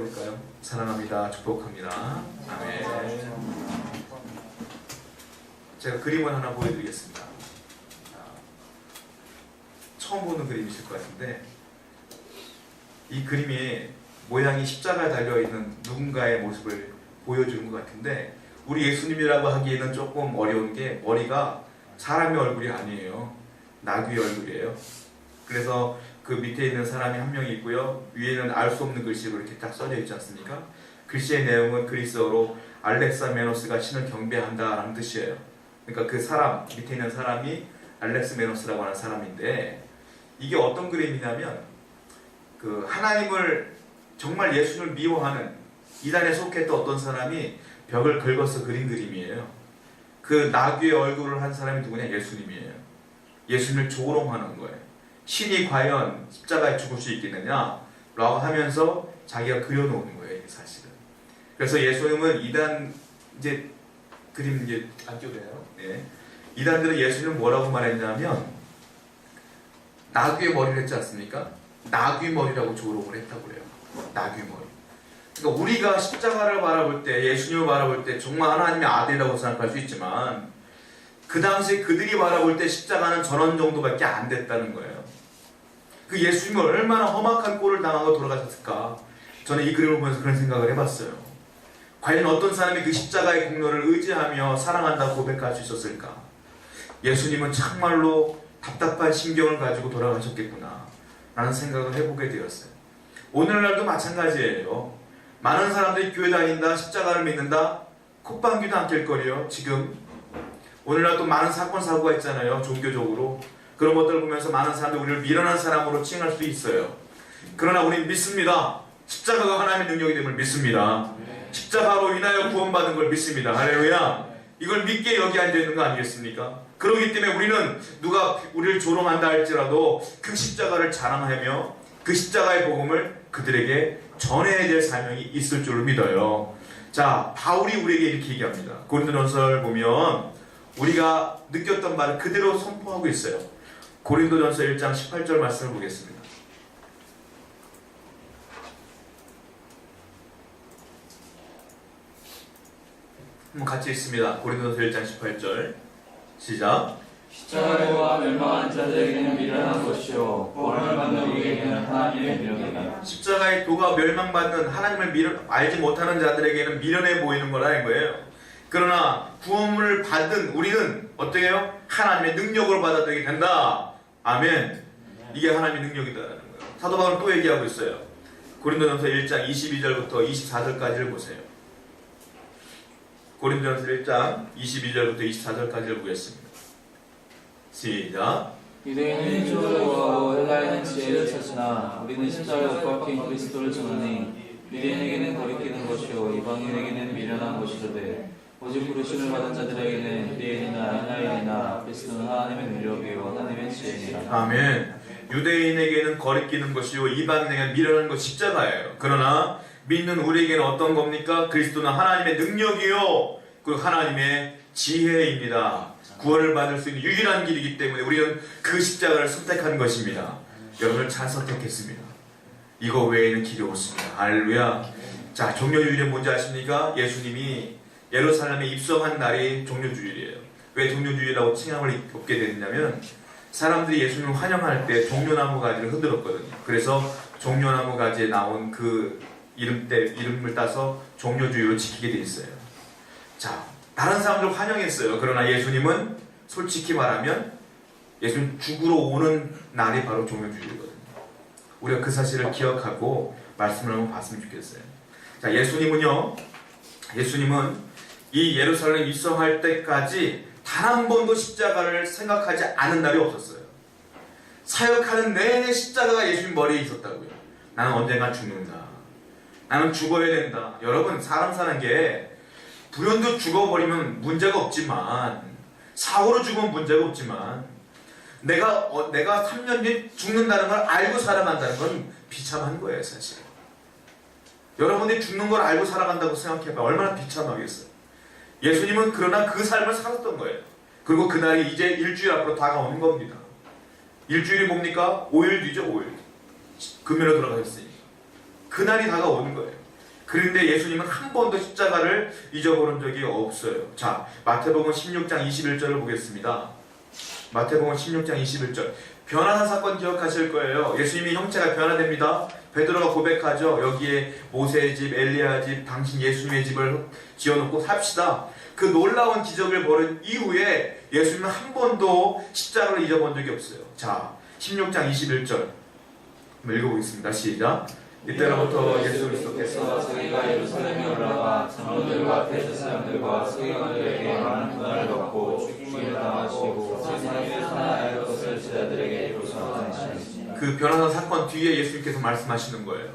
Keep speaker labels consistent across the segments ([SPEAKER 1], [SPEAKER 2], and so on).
[SPEAKER 1] 해볼까요? 사랑합니다. 축복합니다. 아멘. 제가 그림을 하나 보여드리겠습니다. 처음 보는 그림이실 것 같은데, 이 그림이 모양이 십자가에 달려있는 누군가의 모습을 보여주는 것 같은데, 우리 예수님이라고 하기에는 조금 어려운 게 머리가 사람의 얼굴이 아니에요. 나귀의 얼굴이에요. 그래서 그 밑에 있는 사람이 한 명 있고요. 위에는 알 수 없는 글씨로 이렇게 딱 써져 있지 않습니까? 글씨의 내용은 그리스어로 알렉사메노스가 신을 경배한다 라는 뜻이에요. 그러니까 그 사람, 밑에 있는 사람이 알렉스메노스라고 하는 사람인데, 이게 어떤 그림이냐면 그 하나님을 정말 예수를 미워하는 이단에 속했던 어떤 사람이 벽을 긁어서 그린 그림이에요. 그 나귀의 얼굴을 한 사람이 누구냐? 예수님이에요. 예수님을 조롱하는 거예요. 신이 과연 십자가에 죽을 수 있겠느냐? 라고 하면서 자기가 그려놓는 거예요, 사실은. 그래서 예수님은 이단, 이제, 그림 이제 안 띄워져요. 네. 이단들은 예수님은 뭐라고 말했냐면, 나귀의 머리를 했지 않습니까? 나귀 머리라고 조롱을 했다고 그래요. 나귀 머리. 그러니까 우리가 십자가를 바라볼 때, 예수님을 바라볼 때, 정말 하나님의 아들이라고 생각할 수 있지만, 그 당시 그들이 바라볼 때 십자가는 저런 정도밖에 안 됐다는 거예요. 그 예수님이 얼마나 험악한 꼴을 당하고 돌아가셨을까? 저는 이 그림을 보면서 그런 생각을 해봤어요. 과연 어떤 사람이 그 십자가의 공로를 의지하며 사랑한다고 고백할 수 있었을까? 예수님은 정말로 답답한 심경을 가지고 돌아가셨겠구나 라는 생각을 해보게 되었어요. 오늘날도 마찬가지예요. 많은 사람들이 교회 다닌다, 십자가를 믿는다, 콧방귀도 안 낄 거리요. 지금 오늘날 또 많은 사건 사고가 있잖아요. 종교적으로. 그런 것들을 보면서 많은 사람들이 우리를 미련한 사람으로 칭할 수도 있어요. 그러나 우리는 믿습니다. 십자가가 하나님의 능력이 됨을 믿습니다. 십자가로 인하여 구원받은 걸 믿습니다. 할렐루야. 이걸 믿게 여기 앉아있는 거 아니겠습니까? 그렇기 때문에 우리는 누가 우리를 조롱한다 할지라도 그 십자가를 자랑하며 그 십자가의 복음을 그들에게 전해야 될 사명이 있을 줄을 믿어요. 자, 바울이 우리에게 이렇게 얘기합니다. 고린도전서를 보면 우리가 느꼈던 말을 그대로 선포하고 있어요. 고린도전서 1장 18절 말씀을 보겠습니다. 한번 같이 읽습니다. 고린도전서 1장 18절 시작.
[SPEAKER 2] 십자가와 멸망한 자들에게는 미련한 것이요 구원을 받는 우리에게는 하나님의 미련이다.
[SPEAKER 1] 십자가의 도가 멸망받는 하나님을 알지 못하는 자들에게는 미련해 보이는 거라는 거예요. 그러나 구원을 받은 우리는 어떻게 해요? 하나님의 능력으로 받아들이게 된다. 아멘. 이게 하나님의 능력이다라는 거예요. 사도 바울은 또 얘기하고 있어요. 고린도전서 1장 22절부터 24절까지를 보세요. 고린도전서 1장 22절부터 24절까지를 보겠습니다. 시작.
[SPEAKER 2] 유대인은 인조를 구하고 헬라인은 지혜를 찾으나 우리는 십자가에 못 박힌 그리스도를 전하니 유대인에게는 거리끼는 것이요 이방인에게는 미련한 것이로되 오직 부르심을 받은 자들에게는 유대인이나 헬라인이나 그리스도는 하나님의 능력이요 하나님의 지혜니라.
[SPEAKER 1] 아멘. 유대인에게는 거리끼는 것이요 이방인에게는 미련한 것이 십자가예요. 그러나 믿는 우리에게는 어떤 겁니까? 그리스도는 하나님의 능력이요 그 하나님의 지혜입니다. 구원을 받을 수 있는 유일한 길이기 때문에 우리는 그 십자가를 선택한 것입니다. 여러분을 잘 선택했습니다. 이거 외에는 길이 없습니다. 할렐루야. 자, 종료주일은 뭔지 아십니까? 예수님이 예루살렘에 입성한 날이 종료주일이에요. 왜 종료주일이라고 칭함을 얻게 됐냐면 사람들이 예수님을 환영할 때 종려나무 가지를 흔들었거든요. 그래서 종려나무 가지에 나온 그 이름을 따서 종료주일로 지키게 돼 있어요. 자, 다른 사람들 환영했어요. 그러나 예수님은 솔직히 말하면 예수님 죽으러 오는 날이 바로 종료주일이거든요. 우리가 그 사실을 기억하고 말씀을 한번 봤으면 좋겠어요. 자, 예수님은 이 예루살렘 입성할 때까지 단 한 번도 십자가를 생각하지 않은 날이 없었어요. 사역하는 내내 십자가가 예수님 머리에 있었다고요. 나는 언젠가 죽는다. 나는 죽어야 된다. 여러분, 사람 사는 게 불현듯 죽어버리면 문제가 없지만, 사고로 죽으면 문제가 없지만, 내가 3년 뒤에 죽는다는 걸 알고 살아간다는 건 비참한 거예요, 사실. 여러분이 죽는 걸 알고 살아간다고 생각해봐. 얼마나 비참하겠어요. 예수님은 그러나 그 삶을 살았던 거예요. 그리고 그날이 이제 일주일 앞으로 다가오는 겁니다. 일주일이 뭡니까? 5일 뒤죠, 5일. 금요일에 돌아가셨으니까. 그날이 다가오는 거예요. 그런데 예수님은 한 번도 십자가를 잊어버린 적이 없어요. 자, 마태복음 16장 21절을 보겠습니다. 마태복음 16장 21절. 변화산 사건 기억하실 거예요. 예수님의 형체가 변화됩니다. 베드로가 고백하죠. 여기에 모세의 집, 엘리야 집, 당신 예수님의 집을 지어놓고 삽시다. 그 놀라운 기적을 벌인 이후에 예수님은 한 번도 십자가를 잊어본 적이 없어요. 자, 16장 21절 한번 읽어보겠습니다. 시작. 이때로부터 예수 그리스도께서
[SPEAKER 2] 자기가 예루살렘에 올라가 장로들과 페르시 사람들과 서기관들에게 많은 고난을 받고 죽임을 당하시고 세상에 살아야 할 것을 제자들에게 이루사 나타내시니
[SPEAKER 1] 그 변화산 사건 뒤에 예수님께서 말씀하시는 거예요.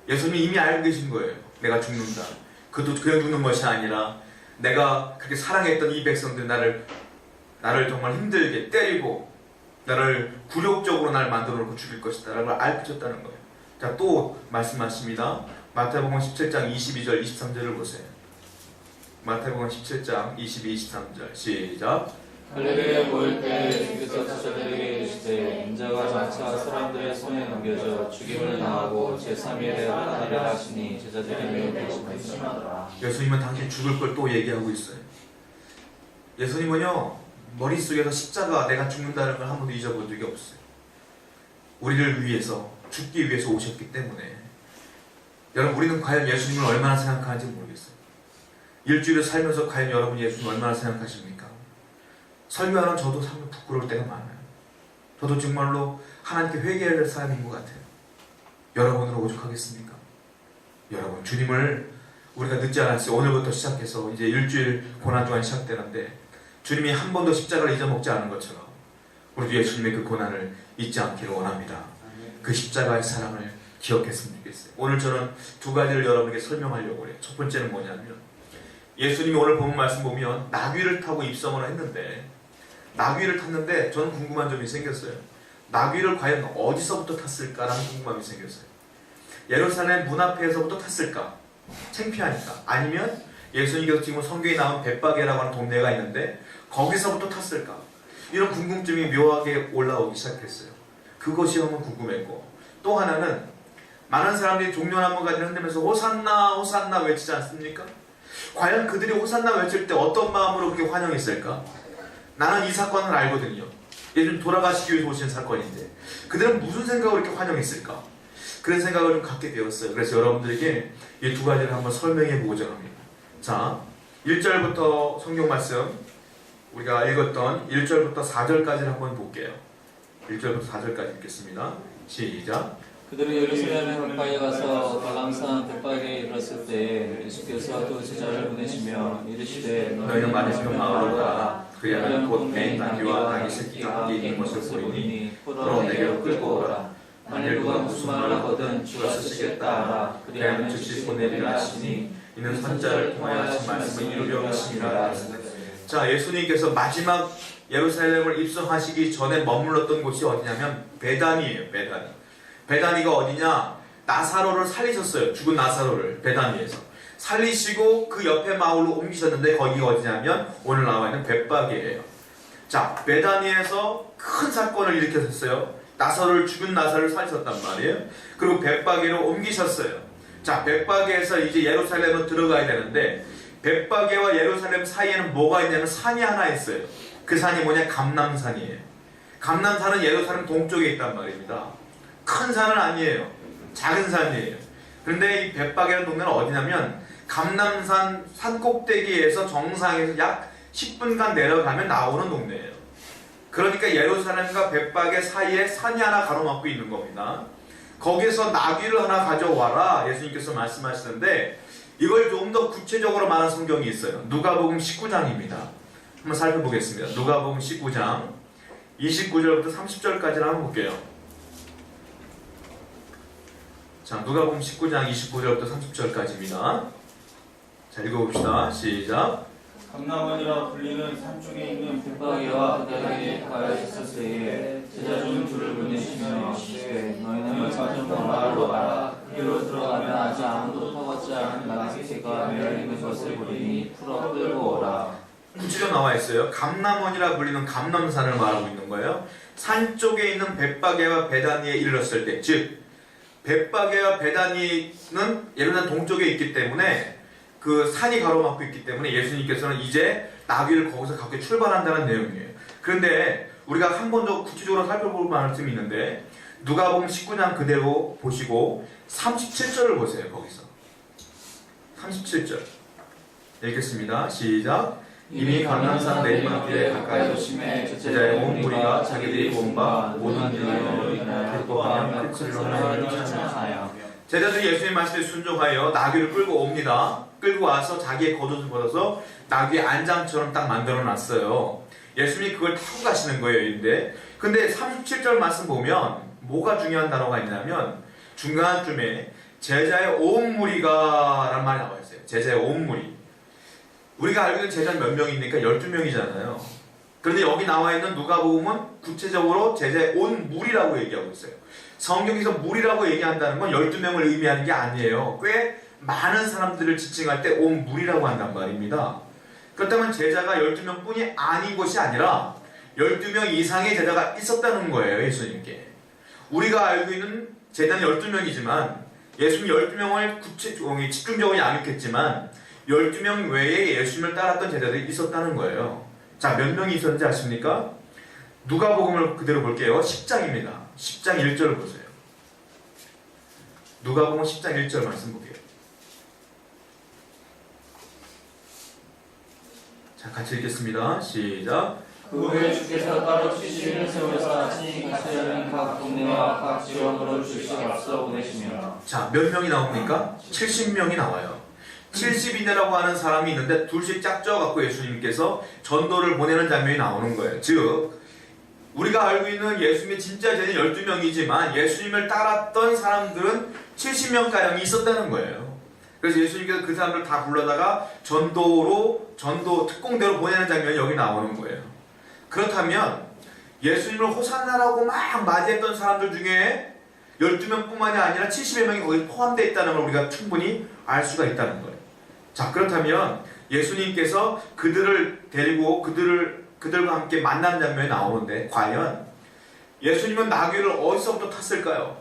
[SPEAKER 1] 예수님이 이미 알고 계신 거예요. 내가 죽는다. 그것도 그냥 죽는 것이 아니라 내가 그렇게 사랑했던 이 백성들 나를 정말 힘들게 때리고 나를 굴욕적으로 날 만들어 놓고 죽일 것이다 라고 알려줬다는 거예요. 자, 또 말씀하십니다. 마태복음 17장 22절 23절을 보세요. 마태복음 17장 22, 23절 시작.
[SPEAKER 2] 갈릴리에 모일 때 예수께서 제자들에게 이르시되 인자가 장차 사람들의 손에 넘겨져 죽임을 당하고 제3일에 나타나리라 하시니 제자들이 매우 근심하더라.
[SPEAKER 1] 예수님은 당신 죽을 걸 또 얘기하고 있어요. 예수님은요, 머릿속에서 십자가 내가 죽는다는 걸 한 번도 잊어본 적이 없어요. 우리를 위해서 죽기 위해서 오셨기 때문에. 여러분, 우리는 과연 예수님을 얼마나 생각하는지 모르겠어요. 일주일을 살면서 과연 여러분 예수님 얼마나 생각하십니까? 설교하는 저도 참 부끄러울 때가 많아요. 저도 정말로 하나님께 회개해야 될 사람인 것 같아요. 여러분으로 오죽하겠습니까? 여러분, 주님을 우리가 늦지 않았어요. 오늘부터 시작해서 이제 일주일 고난주간이 시작되는데 주님이 한 번도 십자가를 잊어먹지 않은 것처럼 우리도 예수님의 그 고난을 잊지 않기를 원합니다. 그 십자가의 사랑을 기억했으면 좋겠어요. 오늘 저는 두 가지를 여러분에게 설명하려고 해요. 첫 번째는 뭐냐면 예수님이 오늘 본 말씀 보면 나귀를 타고 입성을 했는데 나귀를 탔는데 저는 궁금한 점이 생겼어요. 나귀를 과연 어디서부터 탔을까라는 궁금함이 생겼어요. 예루살렘 문 앞에서부터 탔을까? 창피하니까. 아니면 예수님께서 지금 성경에 나온 벳바게라고 하는 동네가 있는데 거기서부터 탔을까? 이런 궁금증이 묘하게 올라오기 시작했어요. 그것이 너무 궁금했고, 또 하나는 많은 사람들이 종려나무 가지를 흔들면서 호산나 호산나 외치지 않습니까? 과연 그들이 호산나 외칠 때 어떤 마음으로 그렇게 환영했을까? 나는 이 사건을 알거든요. 예수님 돌아가시기 위해서 오신 사건인데 그들은 무슨 생각으로 이렇게 환영했을까? 그런 생각을 좀 갖게 되었어요. 그래서 여러분들에게 이 두 가지를 한번 설명해 보고자 합니다. 자, 1절부터 성경 말씀 우리가 읽었던 1절부터 4절까지를 한번 볼게요. 1절부터 4절까지 읽겠습니다. 시작.
[SPEAKER 2] 그들은 예루살렘 벳바에 가서 갈랑산 벳바게에 이르렀을 때 예수께서 또 제자를 보내시며 이르시되
[SPEAKER 1] 너희는 마르시면 마을로 가라. 그리하면 곧 내 나귀와 나귀 새끼가 함께 있는 것을 보이니 풀어 내게로 끌고 오라. 만일 누가 무슨 말을 하거든 주가 쓰시겠다 하라. 그리하면 즉시 보내리라 하시니 이는 선자를 통하여 하신 말씀을 이루려 하심이라. 자, 예수님께서 마지막 예루살렘을 입성하시기 전에 머물렀던 곳이 어디냐면 베다니예요. 베다니가 어디냐? 나사로를 살리셨어요. 죽은 나사로를 베다니에서 살리시고 그 옆에 마을로 옮기셨는데 거기가 어디냐면 오늘 나와 있는 벳바게예요. 자, 베다니에서 큰 사건을 일으켰어요. 나사로를 죽은 나사로를 살리셨단 말이에요. 그리고 벳바게로 옮기셨어요. 자, 벳바게에서 이제 예루살렘으로 들어가야 되는데 벳바게와 예루살렘 사이에는 뭐가 있냐면 산이 하나 있어요. 그 산이 뭐냐? 감람산이에요. 감람산은 예루살렘 동쪽에 있단 말입니다. 큰 산은 아니에요. 작은 산이에요. 그런데 이 벳바게라는 동네는 어디냐면 감람산 산 꼭대기에서 정상에서 약 10분간 내려가면 나오는 동네예요. 그러니까 예루살렘과 벳바게 사이에 산이 하나 가로막고 있는 겁니다. 거기서 나귀를 하나 가져와라 예수님께서 말씀하시는데 이걸 좀 더 구체적으로 말한 성경이 있어요. 누가복음 19장입니다. 한번 살펴보겠습니다. 누가복음 19장 29절부터 30절까지를 한번 볼게요. 자, 누가복음 19장 29절부터 30절까지입니다. 자, 읽어봅시다. 시작.
[SPEAKER 2] 감람원이라 불리는 산 쪽에 있는 벳바게와 베다니에 가셨을 때에 제자 중 둘을 보내시며 이르시되 너희는 얼마 전에 마을로 가라. 그리로 들어가면 아직 아무도 타보지 않은 나귀 새끼가 매여 있는 것을 보리니 풀어 끌고 오라.
[SPEAKER 1] 구체적으로 나와 있어요. 감람원이라 불리는 감람산을 말하고 있는 거예요. 산 쪽에 있는 벳바게와 베다니에 이르렀을 때, 즉 벳바게와 베다니는 예루살렘 동쪽에 있기 때문에 그 산이 가로막고 있기 때문에 예수님께서는 이제 나귀를 거기서 갖고 출발한다는 내용이에요. 그런데 우리가 한 번 더 구체적으로 살펴볼 말씀이 있는데 누가복음 19장 그대로 보시고 37절을 보세요. 거기서 37절 읽겠습니다. 시작. 이미 감람산 내리막길에 가까이 오심에 제자의 온 무리가 자기들이 본 바 모든 일을 기뻐하며 큰 소리로 하나님을 찬양하여 제자들이 예수님의 말씀에 순종하여 나귀를 끌고 옵니다. 끌고 와서 자기의 겉옷을 벗어서 나귀의 안장처럼 딱 만들어 놨어요. 예수님이 그걸 타고 가시는 거예요. 근데 37절 말씀 보면 뭐가 중요한 단어가 있냐면 중간쯤에 제자의 온 무리가 라는 말이 나와 있어요. 제자의 온 무리. 우리가 알고 있는 제자는 몇 명입니까? 12명이잖아요. 그런데 여기 나와 있는 누가복음은 구체적으로 제자의 온 무리라고 얘기하고 있어요. 성경에서 무리라고 얘기한다는 건 12명을 의미하는 게 아니에요. 꽤 많은 사람들을 지칭할 때 온 무리라고 한단 말입니다. 그렇다면 제자가 12명 뿐이 아닌 것이 아니라 12명 이상의 제자가 있었다는 거예요. 예수님께. 우리가 알고 있는 제자는 12명이지만 예수님 12명을 집중적으로 양육했지만 12명 외에 예수님을 따랐던 제자들이 있었다는 거예요. 자, 몇 명이 있었는지 아십니까? 누가복음을 그대로 볼게요. 10장입니다. 10장 1절을 보세요. 누가복음 10장 1절 말씀 볼게요. 자, 같이 읽겠습니다. 시작.
[SPEAKER 2] 그 후에 주께서 따로 70일을 세우사 친히 가시려는 각 동네와 각 지역으로 줄씩 앞서 보내시며.
[SPEAKER 1] 자, 몇 명이 나옵니까? 70명이 나와요. 70인이라고 하는 사람이 있는데 둘씩 짝져갖고 예수님께서 전도를 보내는 장면이 나오는 거예요. 즉 우리가 알고 있는 예수님의 진짜 제자는 12명이지만 예수님을 따랐던 사람들은 70명가량이 있었다는 거예요. 그래서 예수님께서 그 사람들을 다 불러다가 전도 특공대로 보내는 장면이 여기 나오는 거예요. 그렇다면 예수님을 호산나라고 막 맞이했던 사람들 중에 12명뿐만이 아니라 70여 명이 거기 포함되어 있다는 걸 우리가 충분히 알 수가 있다는 거예요. 자, 그렇다면 예수님께서 그들을 데리고 그들과 함께 만난 장면이 나오는데 과연 예수님은 나귀를 어디서부터 탔을까요?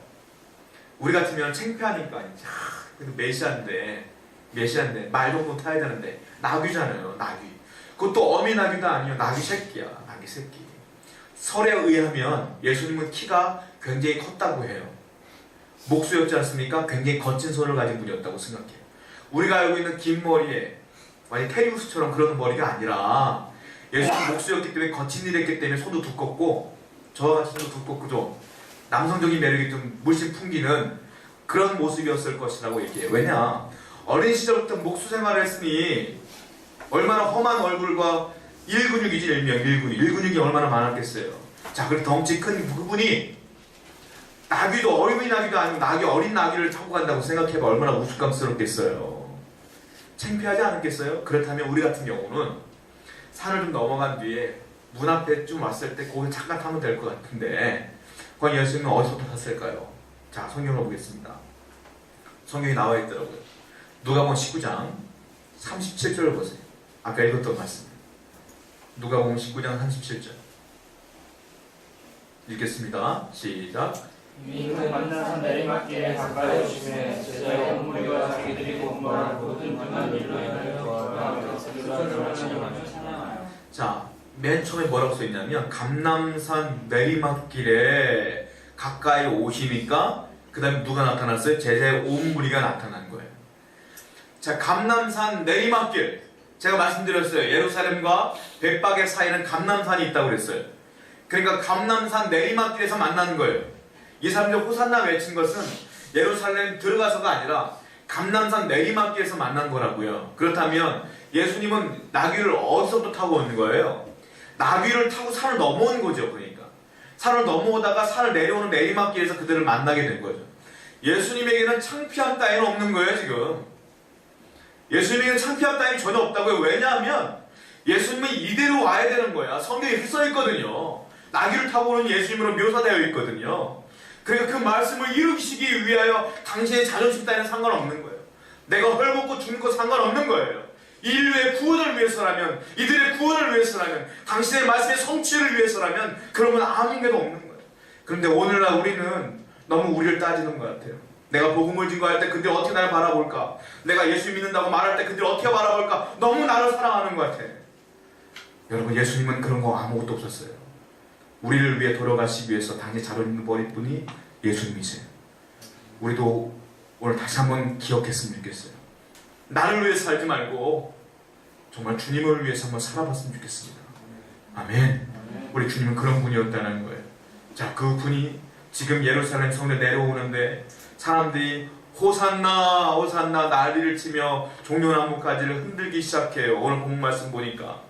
[SPEAKER 1] 우리 같으면 창피하니까 그래도 메시아인데 말 정도 타야 되는데 나귀잖아요. 나귀. 그것도 어미 나귀도 아니에요. 나귀 새끼야. 나귀 새끼. 설에 의하면 예수님은 키가 굉장히 컸다고 해요. 목수였지 않습니까? 굉장히 거친 손을 가진 분이었다고 생각해요. 우리가 알고 있는 긴 머리에 완전 테리우스처럼 그런 머리가 아니라 예수님 목수였기 때문에 거친 일을 했기 때문에 손도 두껍고 저와 같이 손도 두껍고 좀 남성적인 매력이 좀 물씬 풍기는 그런 모습이었을 것이라고 얘기해요. 왜냐? 어린 시절부터 목수 생활을 했으니 얼마나 험한 얼굴과 일근육이지 일명 일근육이 얼마나 많았겠어요. 자, 그리고 덩치 큰 그분이 나귀도 어린 나귀도 아니고 어린 나귀를 타고 간다고 생각해봐 얼마나 우스꽝스럽겠어요. 창피하지 않겠어요? 그렇다면 우리 같은 경우는 산을 좀 넘어간 뒤에 문 앞에 좀 왔을 때 거기 잠깐 타면 될 것 같은데 과연 예수님은 어디서부터 탔을까요? 자, 성경을 보겠습니다. 성경이 나와 있더라고요. 누가복음 19장 37절을 보세요. 아까 읽었던 말씀. 누가복음 19장 37절 읽겠습니다. 시작.
[SPEAKER 2] 이미 그 만난 내리막길에 가까이 오심에 제자의 온 무리가 자기들이 본 바 모든 만난 일로 인하여 찬양하여.
[SPEAKER 1] 자, 맨 처음에 뭐라고 써있냐면 감람산 내리막길에 가까이 오시니까 그 다음에 누가 나타났어요? 제자의 온 무리가 나타난 거예요. 자, 감람산 내리막길 제가 말씀드렸어요. 예루살렘과 벳바게 사이에는 감람산이 있다고 그랬어요. 그러니까 감람산 내리막길에서 만나는 거예요. 이 사람들 호산나 외친 것은 예루살렘 들어가서가 아니라 감람산 내리막길에서 만난 거라고요. 그렇다면 예수님은 나귀를 어디서부터 타고 오는 거예요? 나귀를 타고 산을 넘어온 거죠. 그러니까 산을 넘어오다가 산을 내려오는 내리막길에서 그들을 만나게 된 거죠. 예수님에게는 창피한 따위는 없는 거예요. 지금 예수님에게는 창피한 따위는 전혀 없다고요. 왜냐하면 예수님은 이대로 와야 되는 거야. 성경에 이렇게 써있거든요. 나귀를 타고 오는 예수님으로 묘사되어 있거든요. 그러니까 그 말씀을 이루시기 위하여 당신의 자존심 따위는 상관없는 거예요. 내가 헐벗고 죽는 거 상관없는 거예요. 인류의 구원을 위해서라면, 이들의 구원을 위해서라면, 당신의 말씀의 성취를 위해서라면 그러면 아무 게도 없는 거예요. 그런데 오늘날 우리는 너무 우리를 따지는 것 같아요. 내가 복음을 증거할 때 그들이 어떻게 나를 바라볼까? 내가 예수 믿는다고 말할 때 그들이 어떻게 바라볼까? 너무 나를 사랑하는 것 같아. 여러분, 예수님은 그런 거 아무것도 없었어요. 우리를 위해 돌아가시기 위해서 당연히 자존심 버린 분이 예수님이세요. 우리도 오늘 다시 한번 기억했으면 좋겠어요. 나를 위해 살지 말고 정말 주님을 위해서 한번 살아봤으면 좋겠습니다. 아멘. 우리 주님은 그런 분이었다는 거예요. 자, 그 분이 지금 예루살렘 성에 내려오는데 사람들이 호산나 호산나 난리를 치며 종려나무가지를 흔들기 시작해요. 오늘 본문 말씀 보니까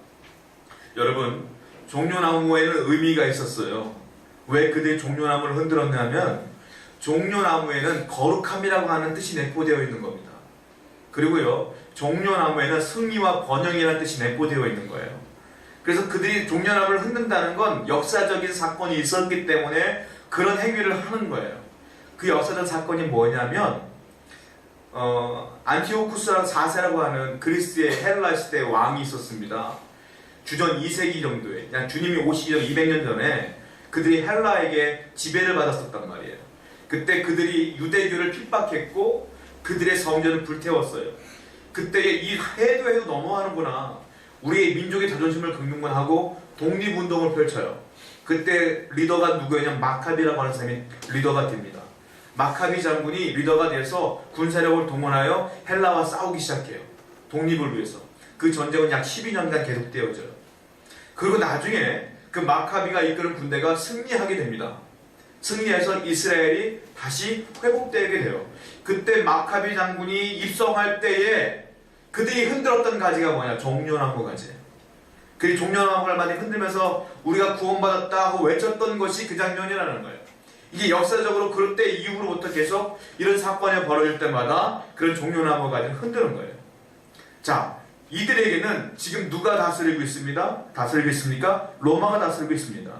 [SPEAKER 1] 여러분, 종려나무에는 의미가 있었어요. 왜 그들이 종려나무를 흔들었냐면 종려나무에는 거룩함이라고 하는 뜻이 내포되어 있는 겁니다. 그리고요, 종려나무에는 승리와 번영이라는 뜻이 내포되어 있는 거예요. 그래서 그들이 종려나무를 흔든다는 건 역사적인 사건이 있었기 때문에 그런 행위를 하는 거예요. 그 역사적 사건이 뭐냐면 안티오쿠스 4세라고 하는 그리스의 헬라 시대의 왕이 있었습니다. 주전 2세기 정도에, 그냥 주님이 오시기 전 200년 전에 그들이 헬라에게 지배를 받았었단 말이에요. 그때 그들이 유대교를 핍박했고 그들의 성전을 불태웠어요. 그때 이 해도 너무하는구나, 우리의 민족의 자존심을 긁는구나 하고 독립운동을 펼쳐요. 그때 리더가 누구였냐면 마카비라고 하는 사람이 리더가 됩니다. 마카비 장군이 리더가 돼서 군사력을 동원하여 헬라와 싸우기 시작해요. 독립을 위해서. 그 전쟁은 약 12년간 계속되어져요. 그리고 나중에 그 마카비가 이끄는 군대가 승리하게 됩니다. 승리해서 이스라엘이 다시 회복되게 돼요. 그때 마카비 장군이 입성할 때에 그들이 흔들었던 가지가 뭐냐? 종려나무 가지예요. 그 종려나무를 많이 흔들면서 우리가 구원받았다 하고 외쳤던 것이 그 장면이라는 거예요. 이게 역사적으로 그럴 때 이후로부터 계속 이런 사건이 벌어질 때마다 그런 종려나무 가지를 흔드는 거예요. 자, 이들에게는 지금 누가 다스리고 있습니다? 다스리고 있습니까? 로마가 다스리고 있습니다.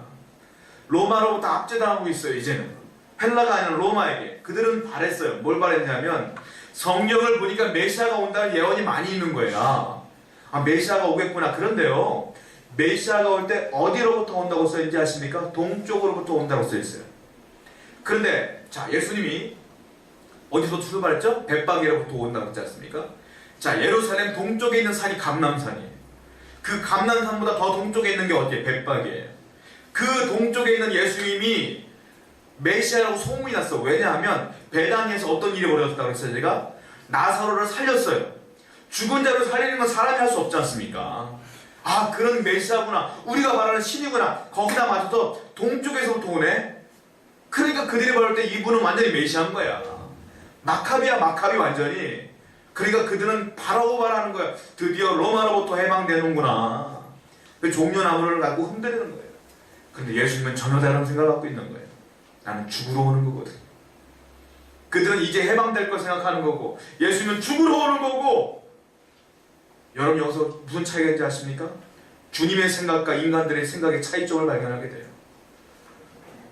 [SPEAKER 1] 로마로부터 압제당하고 있어요. 이제는 헬라가 아니라 로마에게. 그들은 바랬어요. 뭘 바랬냐면 성경을 보니까 메시아가 온다는 예언이 많이 있는 거예요. 아, 메시아가 오겠구나. 그런데요, 메시아가 올 때 어디로부터 온다고 써있는지 아십니까? 동쪽으로부터 온다고 써있어요. 그런데 자, 예수님이 어디서 출발했죠? 벳박이로부터 온다고 했지 않습니까? 자, 예루살렘 동쪽에 있는 산이 감람산이에요. 그 감람산보다 더 동쪽에 있는 게 어디예요? 벳박이에요. 그 동쪽에 있는 예수님이 메시아라고 소문이 났어. 왜냐하면 베다니에서 어떤 일이 벌어졌다고 했어요. 제가 나사로를 살렸어요. 죽은 자를 살리는 건 사람이 할 수 없지 않습니까? 아, 그런 메시아구나, 우리가 말하는 신이구나. 거기다 맞춰서 동쪽에서부터 오네. 그러니까 그들이 말할 때 이분은 완전히 메시아인 거야. 마카비야, 마카비 완전히. 그러니까 그들은 바라고 말하는 거야. 드디어 로마로부터 해방되는구나. 종려나무를 갖고 흔들리는 거예요. 근데 예수님은 전혀 다른 생각을 갖고 있는 거예요. 나는 죽으러 오는 거거든. 그들은 이제 해방될 걸 생각하는 거고, 예수님은 죽으러 오는 거고. 여러분, 여기서 무슨 차이가 있는지 아십니까? 주님의 생각과 인간들의 생각의 차이점을 발견하게 돼요.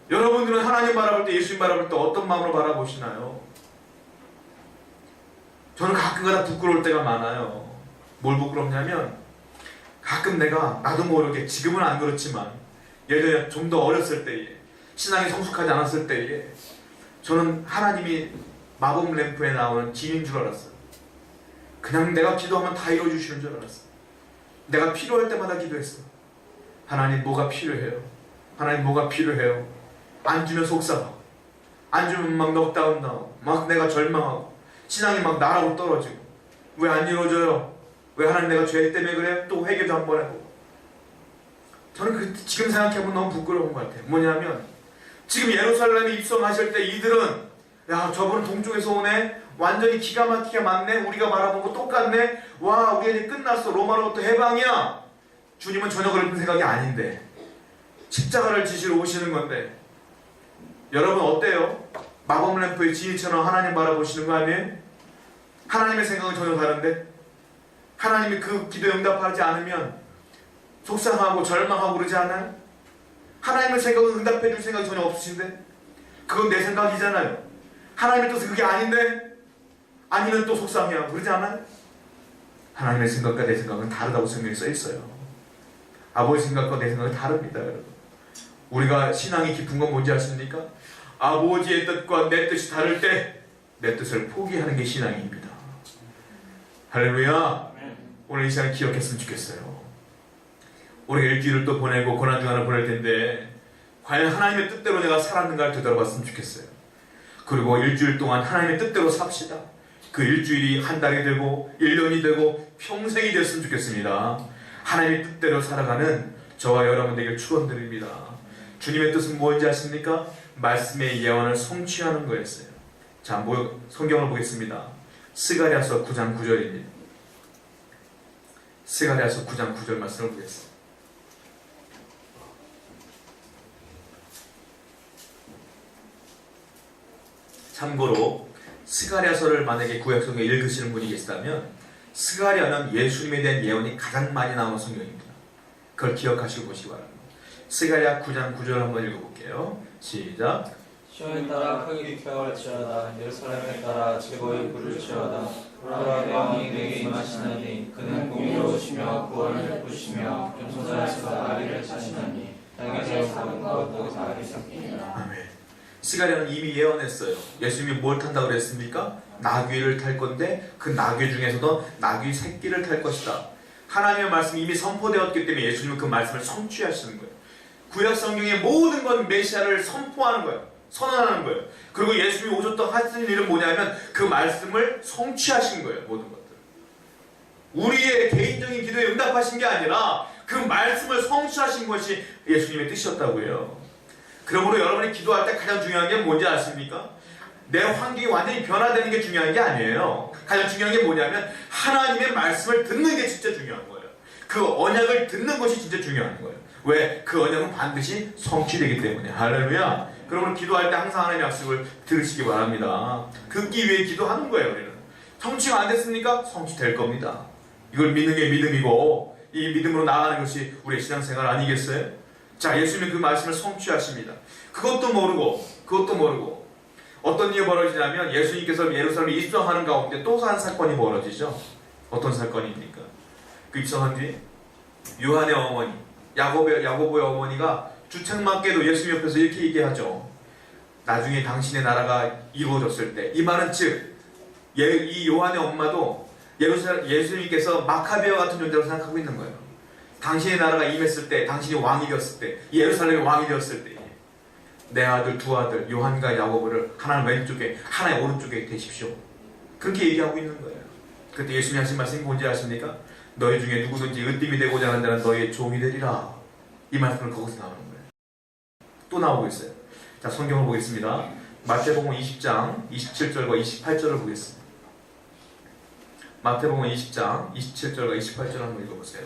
[SPEAKER 1] 여러분들은 하나님 바라볼 때, 예수님 바라볼 때 어떤 마음으로 바라보시나요? 저는 가끔가다 부끄러울 때가 많아요. 뭘 부끄럽냐면 가끔 내가 나도 모르게, 지금은 안 그렇지만 예전에 좀 더 어렸을 때에, 신앙이 성숙하지 않았을 때에 저는 하나님이 마법 램프에 나오는 진인 줄 알았어요. 그냥 내가 기도하면 다 이루어주시는 줄 알았어요. 내가 필요할 때마다 기도했어. 하나님 뭐가 필요해요? 하나님 뭐가 필요해요? 안 주면 속상하고, 안 주면 막 넉다운당하고, 막 내가 절망하고, 신앙이 막 나라고 떨어지고, 왜 안 이루어져요? 왜 하나님 내가 죄 때문에 그래? 또 회개도 한번 해보고. 저는 지금 생각해보면 너무 부끄러운 것 같아요. 뭐냐면 지금 예루살렘에 입성하실 때 이들은, 야, 저분은 동쪽에서 오네, 완전히 기가 막히게 맞네, 우리가 말하는 거 똑같네, 와, 우리 이제 끝났어, 로마로부터 해방이야. 주님은 전혀 그런 생각이 아닌데 십자가를 지시러 오시는 건데, 여러분 어때요? 마법 램프의 진이처럼 하나님 바라보시는 거 아니에요? 하나님의 생각은 전혀 다른데, 하나님이 그 기도에 응답하지 않으면 속상하고 절망하고 그러지 않아요? 하나님의 생각은 응답해 줄 생각이 전혀 없으신데, 그건 내 생각이잖아요. 하나님의 뜻은 그게 아닌데, 아니면 또 속상해요. 그러지 않아요? 하나님의 생각과 내 생각은 다르다고 성경에 써 있어요. 아버지 생각과 내 생각은 다릅니다, 여러분. 우리가 신앙이 깊은 건 뭔지 아십니까? 아버지의 뜻과 내 뜻이 다를 때 내 뜻을 포기하는 게 신앙입니다. 할렐루야. 오늘 이 시간 기억했으면 좋겠어요. 우리가 일주일을 또 보내고 고난주간을 보낼 텐데 과연 하나님의 뜻대로 내가 살았는가를 되돌아봤으면 좋겠어요. 그리고 일주일 동안 하나님의 뜻대로 삽시다. 그 일주일이 한 달이 되고 1년이 되고 평생이 됐으면 좋겠습니다. 하나님의 뜻대로 살아가는 저와 여러분 되길 축원드립니다. 주님의 뜻은 뭔지 아십니까? 말씀의 예언을 성취하는 거였어요. 자, 성경을 보겠습니다. 스가랴서 9장 9절입니다. 스가랴서 9장 9절 말씀을 보겠습니다. 참고로 스가랴서를 만약에 구약성경에 읽으시는 분이 계시다면 스가랴는 예수님에 대한 예언이 가장 많이 나오는 성경입니다. 그걸 기억하시고 보시기 바랍니다. 스가랴 9장 9절 한번 읽어볼게요. 시작.
[SPEAKER 2] 시온에 따라 크게 기뻐할지어다. 예루살렘에 따라 제거의 불을 지어다. 보라, 내 왕이 내게 임하시나니 그는 공의로우시며 구원을 베푸시며 겸손하여서 아리를 차시나니 땅에서 사는 것도 다 이삭이니라.
[SPEAKER 1] 아멘. 스가랴는 이미 예언했어요. 예수님이 뭘 탄다고 그랬습니까? 나귀를 탈 건데 그 나귀 중에서도 나귀 새끼를 탈 것이다. 하나님의 말씀이 이미 선포되었기 때문에 예수님은 그 말씀을 성취하시는 거예요. 구약 성경의 모든 건 메시아를 선포하는 거예요. 선언하는 거예요. 그리고 예수님이 오셨던 하시는 일은 뭐냐면 그 말씀을 성취하신 거예요. 모든 것들. 우리의 개인적인 기도에 응답하신 게 아니라 그 말씀을 성취하신 것이 예수님의 뜻이었다고 해요. 그러므로 여러분이 기도할 때 가장 중요한 게 뭔지 아십니까? 내 환경이 완전히 변화되는 게 중요한 게 아니에요. 가장 중요한 게 뭐냐면 하나님의 말씀을 듣는 게 진짜 중요한 거예요. 그 언약을 듣는 것이 진짜 중요한 거예요. 왜? 그 언약은 반드시 성취되기 때문에. 할렐루야. 그러므로 기도할 때 항상 하나님의 약속을 들으시기 바랍니다. 듣기 위해 기도하는 거예요. 우리는 성취가 안 됐습니까? 성취될 겁니다. 이걸 믿는 게 믿음이고 이 믿음으로 나아가는 것이 우리의 신앙생활 아니겠어요? 자, 예수님이 그 말씀을 성취하십니다. 그것도 모르고 어떤 일이 벌어지냐면 예수님께서 예루살렘에 입성하는 가운데 또 한 사건이 벌어지죠. 어떤 사건입니까? 그 입성한 뒤에 요한의 어머니 야고보의 어머니가 주책맞게도 예수님 옆에서 이렇게 얘기하죠. 나중에 당신의 나라가 이루어졌을 때, 이 말은 즉 이 요한의 엄마도 예수님께서 마카베와 같은 존재로 생각하고 있는 거예요. 당신의 나라가 임했을 때, 당신이 왕이 되었을 때, 예루살렘이 왕이 되었을 때 내 아들 두 아들 요한과 야고보를 하나는 왼쪽에 하나의 오른쪽에 대십시오. 그렇게 얘기하고 있는 거예요. 그때 예수님이 하신 말씀이 뭔지 아십니까? 너희 중에 누구든지 으뜸이 되고자 하는 자는 너희의 종이 되리라. 이 말씀은 거기서 나오는 거예요. 또 나오고 있어요. 자, 성경을 보겠습니다. 마태복음 20장 27절과 28절을 보겠습니다. 마태복음 20장 27절과 28절 한번 읽어보세요.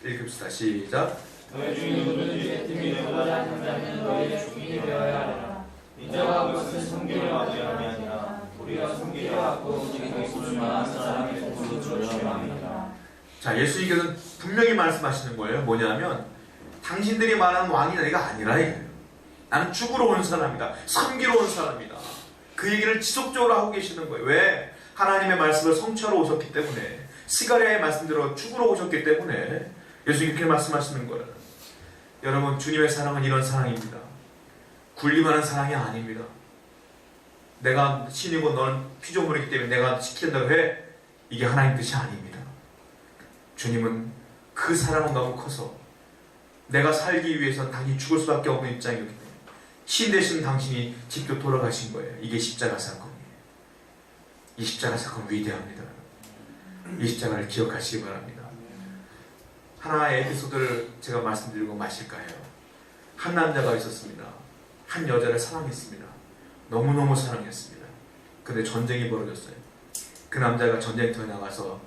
[SPEAKER 1] 읽읍시다. 시작.
[SPEAKER 2] 너희 중에 누구든지 으뜸이 되고자 하는 자는 너희의 종이 되어야 하리라. 인자가 그것은 섬기려 하지 아니하니라. 우리가 섬기려 하고 우리가 손을 만한 사람의 손으로 주려 합니다.
[SPEAKER 1] 자, 예수님께서는 분명히 말씀하시는 거예요. 뭐냐면 당신들이 말하는 왕이 내가 아니라 이거예요. 나는 죽으러 온 사람이다. 섬기러 온 사람이다. 그 얘기를 지속적으로 하고 계시는 거예요. 왜? 하나님의 말씀을 성취하러 오셨기 때문에, 스가랴의 말씀대로 죽으러 오셨기 때문에 예수님이 그렇게 말씀하시는 거예요. 여러분, 주님의 사랑은 이런 사랑입니다. 군림하는 사랑이 아닙니다. 내가 신이고 너는 피조물이기 때문에 내가 시키는 대로 해. 이게 하나님 뜻이 아닙니다. 주님은 그 사랑은 너무 커서 내가 살기 위해서 당연히 죽을 수밖에 없는 입장이기 때문에 신 대신 당신이 직접 돌아가신 거예요. 이게 십자가 사건이에요. 이 십자가 사건 위대합니다. 이 십자가를 기억하시기 바랍니다. 하나의 에피소드를 제가 말씀드리고 마실까요? 한 남자가 있었습니다. 한 여자를 사랑했습니다. 너무너무 사랑했습니다. 근데 전쟁이 벌어졌어요. 그 남자가 전쟁터에 나가서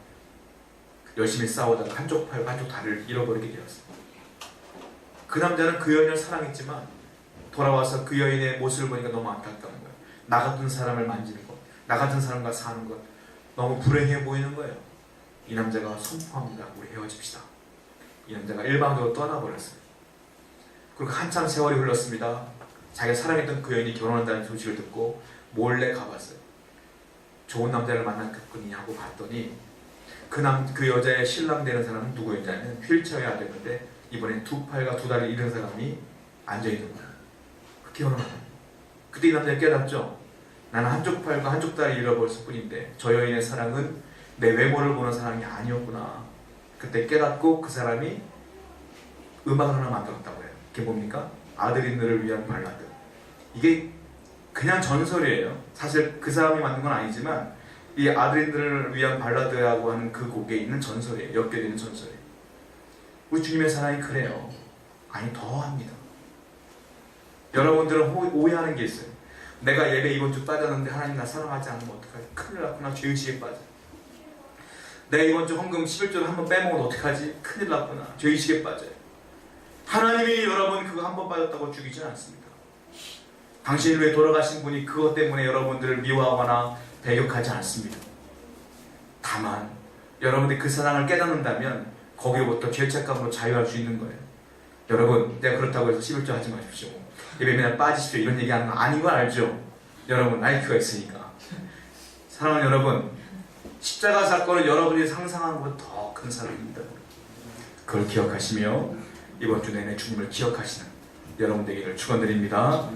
[SPEAKER 1] 열심히 싸우다가 한쪽 팔, 한쪽 다리를 잃어버리게 되었습니다. 그 남자는 그 여인을 사랑했지만 돌아와서 그 여인의 모습을 보니까 너무 안타까운 거예요. 나 같은 사람을 만지는 것, 나 같은 사람과 사는 것 너무 불행해 보이는 거예요. 이 남자가 선포합니다. 우리 헤어집시다. 이 남자가 일방적으로 떠나버렸어요. 그리고 한참 세월이 흘렀습니다. 자기가 사랑했던 그 여인이 결혼한다는 소식을 듣고 몰래 가봤어요. 좋은 남자를 만났겠거니 하고 봤더니 그 여자의 신랑 되는 사람은 누구였냐면 휠체어에 앉았는데 이번엔 두 팔과 두 다리를 잃은 사람이 앉아있는 거예요. 결혼하는 거예요. 그때 이 남자가 깨닫죠. 나는 한쪽 팔과 한쪽 다리 잃어버렸을 뿐인데 저 여인의 사랑은 내 외모를 보는 사랑이 아니었구나. 그때 깨닫고 그 사람이 음악을 하나 만들었다고 해요. 그게 뭡니까? 아드린느를 위한 발라드. 이게 그냥 전설이에요. 사실 그 사람이 만든 건 아니지만 이 아드린들을 위한 발라드라고 하는 그 곡에 있는 전설이에요. 엮여있는 전설이에요. 우리 주님의 사랑이 그래요. 아니 더합니다. 여러분들은 오해하는 게 있어요. 내가 예배 이번 주 빠졌는데 하나님 나 사랑하지 않으면 어떡하지? 큰일 났구나. 죄의식에 빠져. 내가 이번 주 헌금 11조를 한번 빼먹으면 어떡하지? 큰일 났구나. 죄의식에 빠져요. 하나님이 여러분 그거 한 번 빠졌다고 죽이진 않습니다. 당신을 위해 돌아가신 분이 그것 때문에 여러분들을 미워하거나 배격하지 않습니다. 다만 여러분들이 그 사랑을 깨닫는다면 거기로부터 죄책감으로 자유할 수 있는 거예요. 여러분 내가 그렇다고 해서 11조 하지 마십시오. 예배 맨날 빠지십시오. 이런 얘기하는 거 아닌 거 알죠? 여러분 IQ가 있으니까. 사랑하는 여러분, 십자가 사건은 여러분이 상상하는 것보다 더 큰 사랑입니다. 그걸 기억하시며 이번 주 내내 주님을 기억하시는 여러분 되기를 축원드립니다.